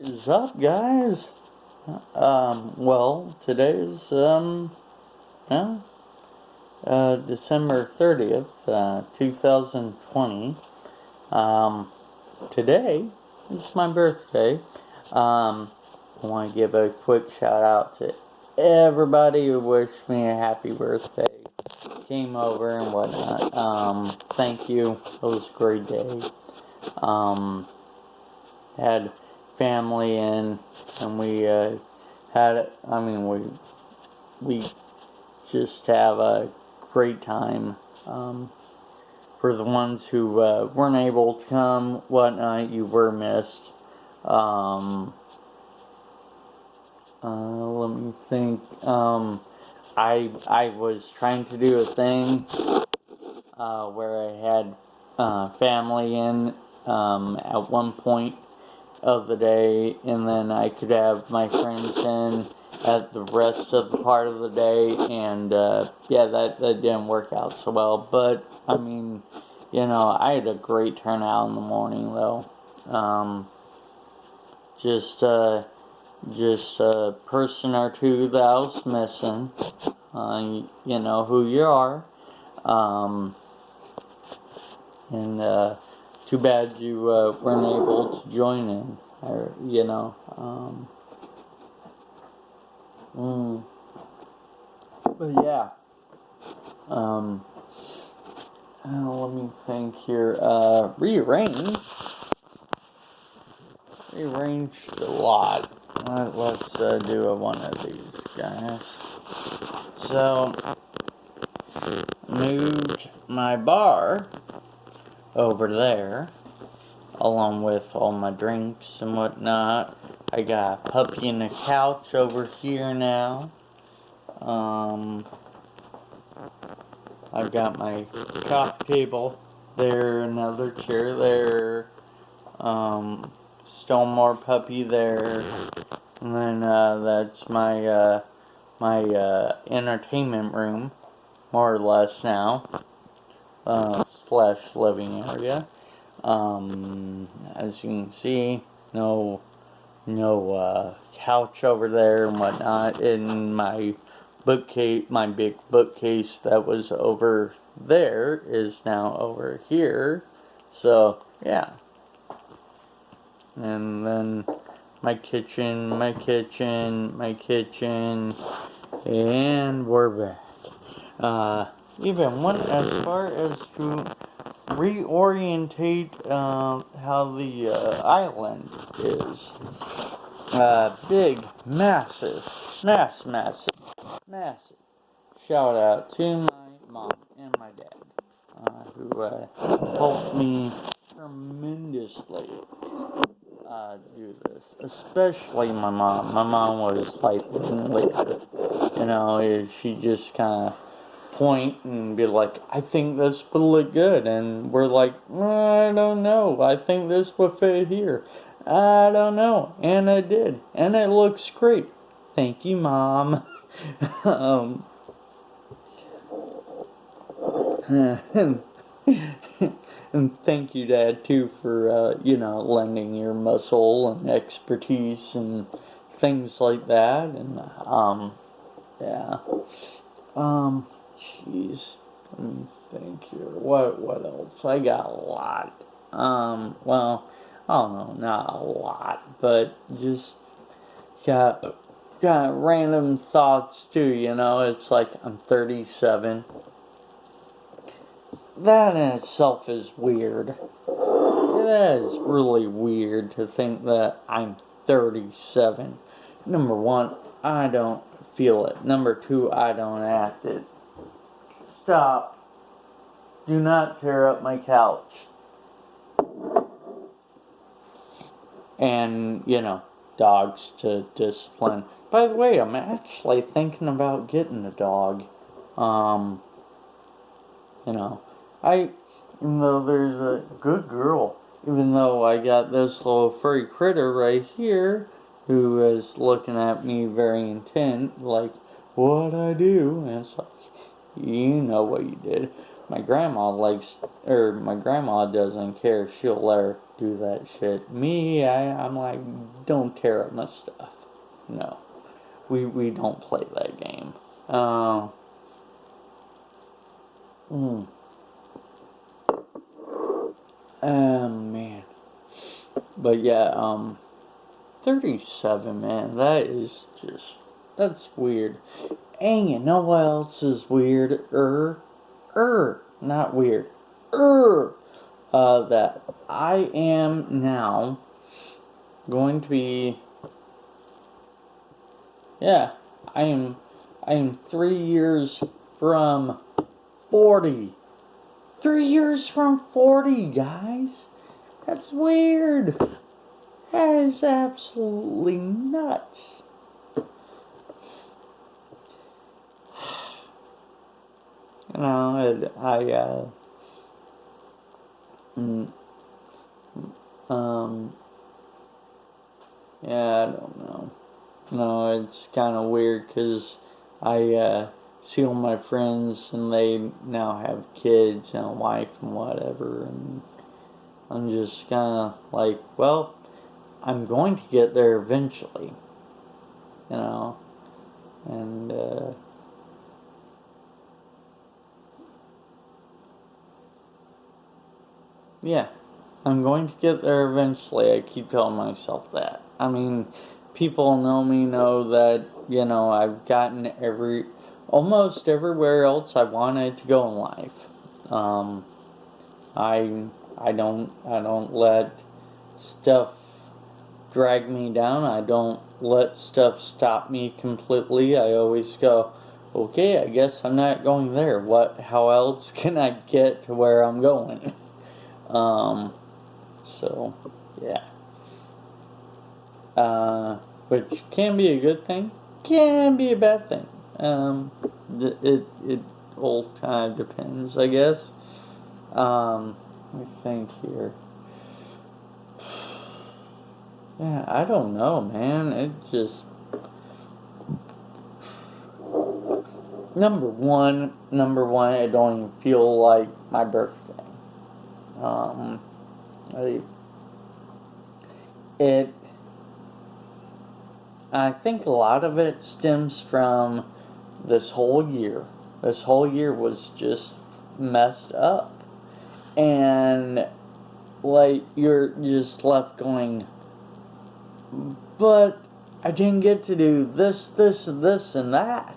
Is up, guys? Well, today's, uh, December 30th, 2020. Um, Today is my birthday. I want to give a quick shout out to everybody who wished me a happy birthday, came over and whatnot. Thank you. It was a great day. Had family in, and we had. I mean, we just have a great time. For the ones who weren't able to come, whatnot, you were missed. Let me think. I was trying to do a thing where I had family in at one point of the day, and then I could have my friends in at the rest of the part of the day, and yeah, that didn't work out so well. But I mean, I had a great turnout in the morning though. Just a person or two that I was missing. You know who you are. Um, and too bad you weren't able to join in. Or, but yeah. Um, Let me think here. Rearranged a lot. Let's do one of these guys. So, moved my bar over there, along with all my drinks and whatnot. I got a puppy and a couch over here now. I've got my coffee table there, another chair there, still more puppy there, and then that's my entertainment room, more or less now, slash living area. As you can see, no couch over there and whatnot. In my bookcase, my big bookcase that was over there is now over here. So yeah, and then my kitchen, and we're back. Even went as far as to reorientate how the island is. Big, massive. Shout out to my mom and my dad, who helped me tremendously do this. Especially my mom. My mom was like, she just kind of point and be like, I think this would look good, and we're like, I don't know, I think this would fit here, I don't know, and it did, and it looks great. Thank you, Mom. and, and thank you, Dad, too, for lending your muscle and expertise and things like that. And yeah. Jeez. Let me think here. What else? I got a lot. Well, I don't know, not a lot, but just got random thoughts too, It's like I'm 37. That in itself is weird. That is really weird to think that I'm 37. Number one, I don't feel it. Number two, I don't act it. Stop. Do not tear up my couch. And, dogs to discipline. By the way, I'm actually thinking about getting a dog. Even though there's a good girl, even though I got this little furry critter right here, who is looking at me very intent, like, what'd I do? And it's like, you know what you did. My grandma my grandma doesn't care. She'll let her do that shit. Me, I'm like, don't tear up my stuff. No, we don't play that game. Uh, mm, man. But yeah, 37, man, that is just, that's weird. And you know what else is weird? Not weird. That I am now going to be, yeah, I am 3 years from 40. 3 years from 40, guys. That's weird. That is absolutely nuts. You know, mm, yeah, I don't know. No, it's kind of weird because I see all my friends and they now have kids and a wife and whatever, and I'm just kind of like, well, I'm going to get there eventually, you know, and yeah, I'm going to get there eventually. I keep telling myself that. I mean, people know me, know that, you know, I've gotten almost everywhere else I wanted to go in life. I, I don't let stuff drag me down. I don't let stuff stop me completely. I always go, okay, I guess I'm not going there. How else can I get to where I'm going? So, yeah. Which can be a good thing, can be a bad thing. It all kind of depends, I guess. Let me think here. Yeah, I don't know, man. It just number one, I don't even feel like my birthday. Um, I, it. I think a lot of it stems from this whole year. This whole year was just messed up, and like you're just left going, but I didn't get to do this, and that.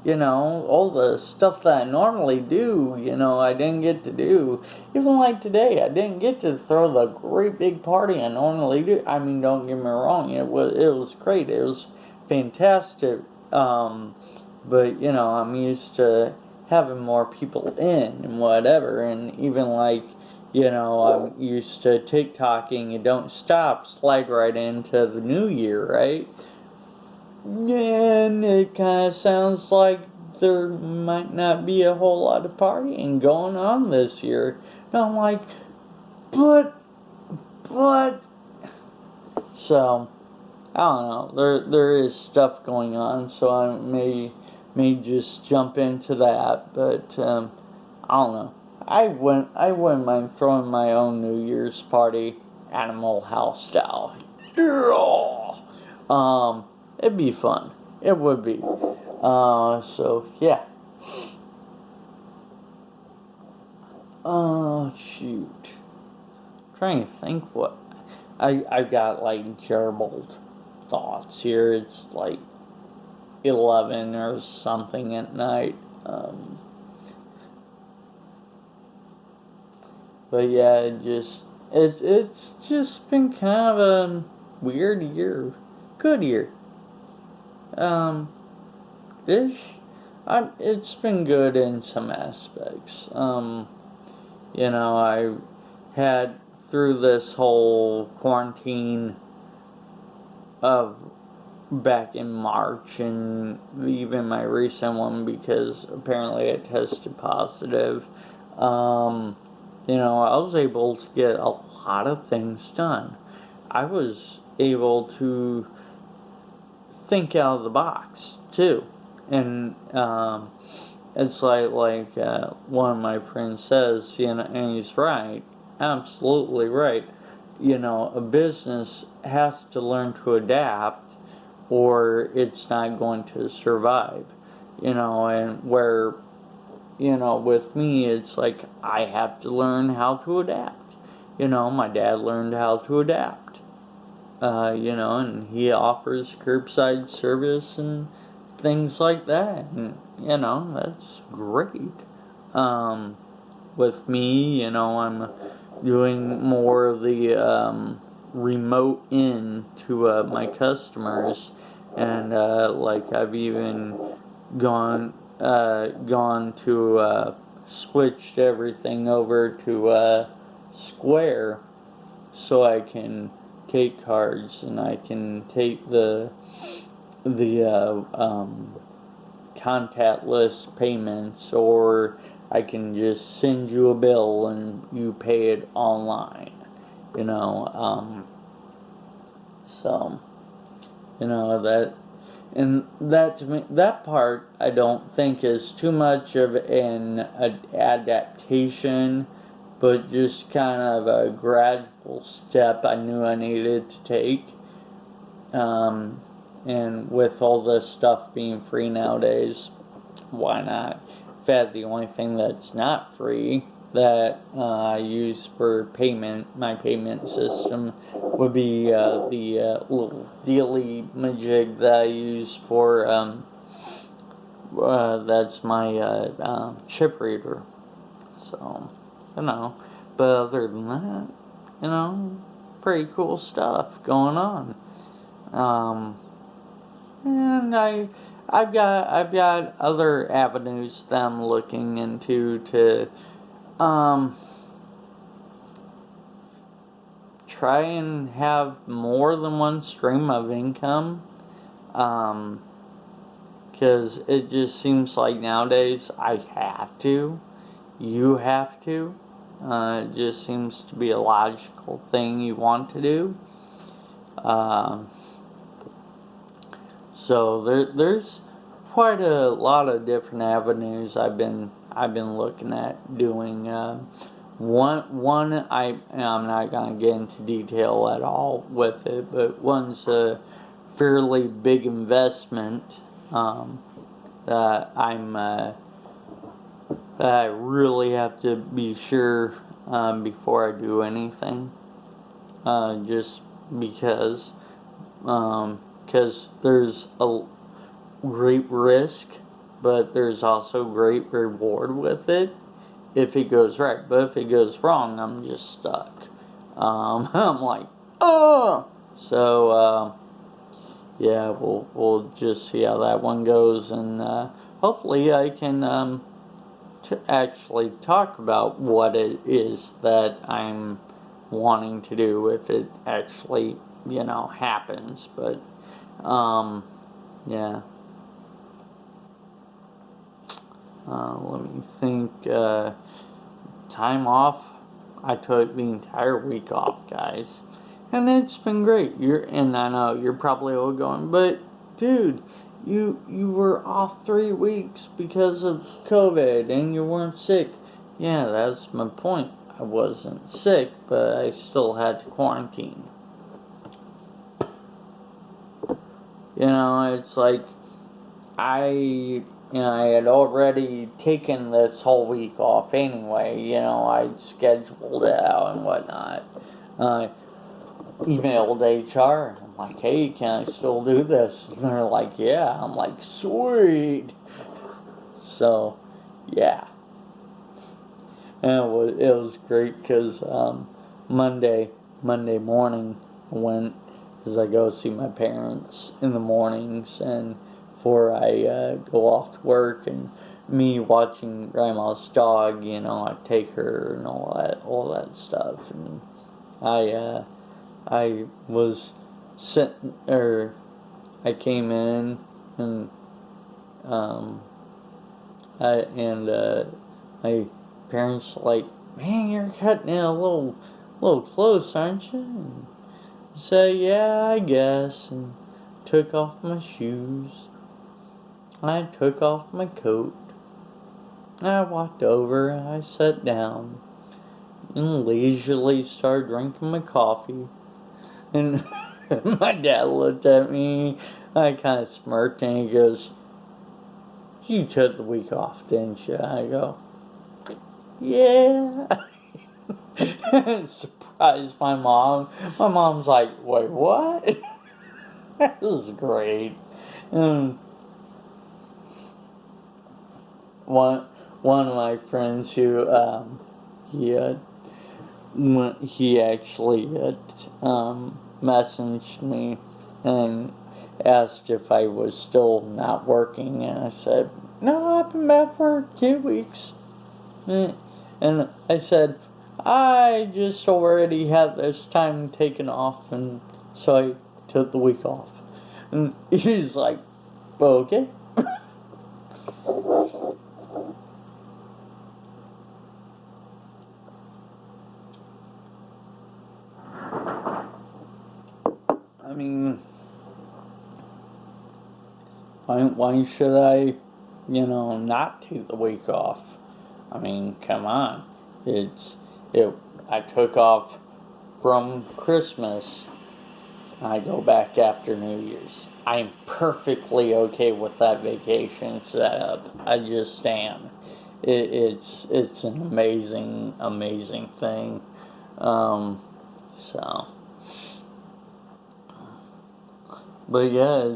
You know, all the stuff that I normally do, you know, I didn't get to do. Even like today, I didn't get to throw the great big party I normally do. I mean, don't get me wrong, it was great. It was fantastic. But you know, I'm used to having more people in and whatever, and even like, you know, I'm used to TikToking and don't stop, slide right into the new year, right? And it kind of sounds like there might not be a whole lot of partying going on this year. And I'm like, but. So, I don't know. There is stuff going on, so I may just jump into that. But I don't know. I wouldn't mind throwing my own New Year's party, Animal House style. Yeah. It'd be fun. It would be. So yeah. Oh shoot. I'm trying to think what I've got like gerbled thoughts here. It's like 11 or something at night. But yeah, it's just been kind of a weird year. Good year. Um, ish. It's been good in some aspects. You know, I had through this whole quarantine of back in March and even my recent one because apparently I tested positive. You know, I was able to get a lot of things done. I was able to think out of the box too, and it's like one of my friends says, you know, and he's right, absolutely right. a business has to learn to adapt, or it's not going to survive. And where, with me, it's like I have to learn how to adapt. My dad learned how to adapt. And he offers curbside service and things like that. And, that's great. With me, I'm doing more of the remote in to my customers, and like I've even gone to switched everything over to Square, so I can take cards and I can take the contactless payments, or I can just send you a bill and you pay it online. So that, and that, to me, that part I don't think is too much of an adaptation, but just kind of a gradual step I knew I needed to take. And with all this stuff being free nowadays, why not? In fact, the only thing that's not free that I use for payment, my payment system, would be the little dealy majig that I use for, that's my chip reader. So, but other than that, pretty cool stuff going on. And I've got other avenues that I'm looking into to try and have more than one stream of income, because it just seems like nowadays I have to, you have to. It just seems to be a logical thing you want to do. So there's quite a lot of different avenues I've been looking at doing. One I'm not gonna get into detail at all with it, but one's a fairly big investment that I really have to be sure before I do anything. Just because there's a great risk, but there's also great reward with it if it goes right. But if it goes wrong, I'm just stuck. I'm like, oh. So yeah, we'll just see how that one goes, and hopefully I can to actually talk about what it is that I'm wanting to do if it actually happens. But yeah. Let me think. Time off. I took the entire week off, guys, and it's been great. And I know you're probably all going, but dude, you were off 3 weeks because of COVID, and you weren't sick. Yeah, that's my point. I wasn't sick, but I still had to quarantine. It's like I had already taken this whole week off anyway. I'd scheduled it out and whatnot. Emailed HR. I'm like, hey, can I still do this? And they're like, yeah. I'm like, sweet. So, yeah. And it was great because Monday morning I went, because I go see my parents in the mornings, and before I go off to work, and me watching Grandma's dog, I take her and all that stuff, and I was sitting, or I came in, and my parents were like, man, you're cutting it a little close, aren't you? And I said, yeah, I guess, and took off my shoes. I took off my coat. I walked over and I sat down. and leisurely started drinking my coffee. And my dad looked at me. I kind of smirked, and he goes, "You took the week off, didn't you?" I go, "Yeah." Surprised my mom. My mom's like, "Wait, what?" That was great. And one of my friends who he he actually messaged me and asked if I was still not working, and I said, "No, I've been back for 2 weeks." And I said, "I just already had this time taken off, and so I took the week off." And he's like, "Well, okay." I mean, why should I, not take the week off? I mean, come on. It's it. I took off from Christmas. I go back after New Year's. I'm perfectly okay with that vacation setup. I just am. It's an amazing thing. So, but yeah,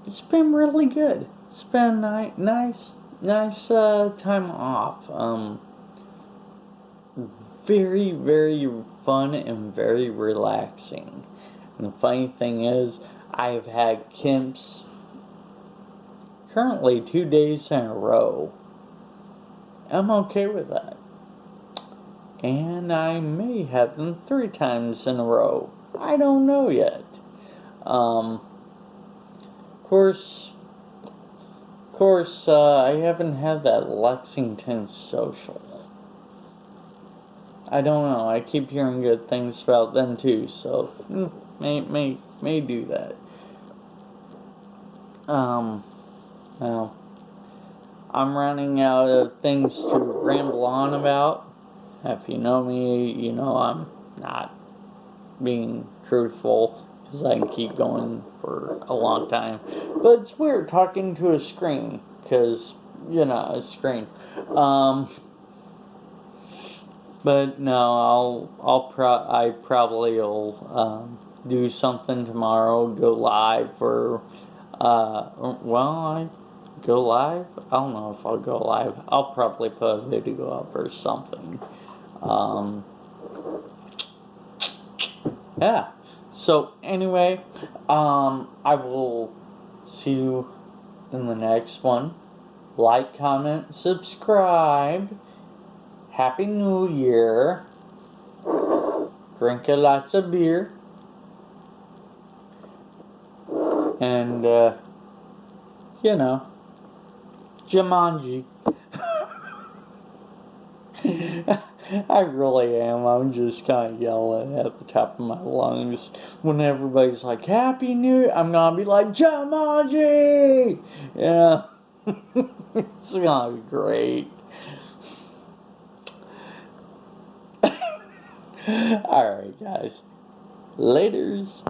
it's been really good. It's been nice time off. Very fun and very relaxing. And the funny thing is, I've had Kemp's currently 2 days in a row. I'm okay with that. And I may have them 3 times in a row. I don't know yet. Of course, I haven't had that Lexington social. I don't know. I keep hearing good things about them too, so may do that. Now I'm running out of things to ramble on about. If you know me, you know I'm not being truthful because I can keep going for a long time. But it's weird talking to a screen because a screen. But no, I probably will do something tomorrow. Go live for I go live. I don't know if I'll go live. I'll probably put a video up or something. Yeah. So anyway, I will see you in the next one. Like, comment, subscribe. Happy New Year. Drink a lots of beer. And, Jumanji. I really am. I'm just kind of yelling at the top of my lungs. When everybody's like, Happy New Year, I'm going to be like, Jumanji! Yeah. It's going to be great. Alright, guys. Laters.